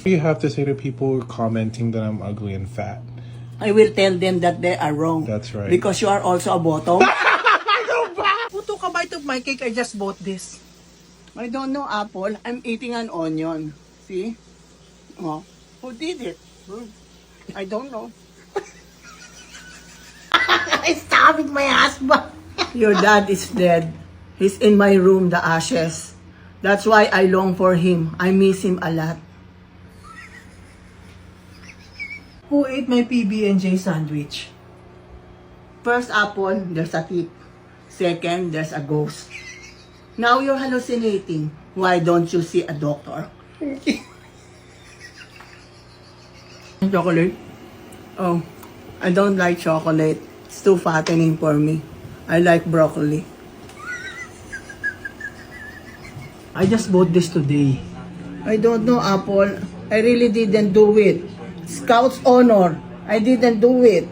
You have to say to people commenting that I'm ugly and fat. I will tell them that they are wrong. That's right. Because you are also a bottom. Who took a bite of my cake? I just bought this. I don't know, Apple. I'm eating an onion. See? Oh, who did it? I don't know. I stabbed my husband. Your dad is dead. He's in my room, the ashes. That's why I long for him. I miss him a lot. Who ate my PB&J sandwich? First, Apple, there's a tip. Second, there's a ghost. Now you're hallucinating. Why don't you see a doctor? Chocolate? Oh, I don't like chocolate. It's too fattening for me. I like broccoli. I just bought this today. I don't know, Apple. I really didn't do it. Scout's honor. I didn't do it.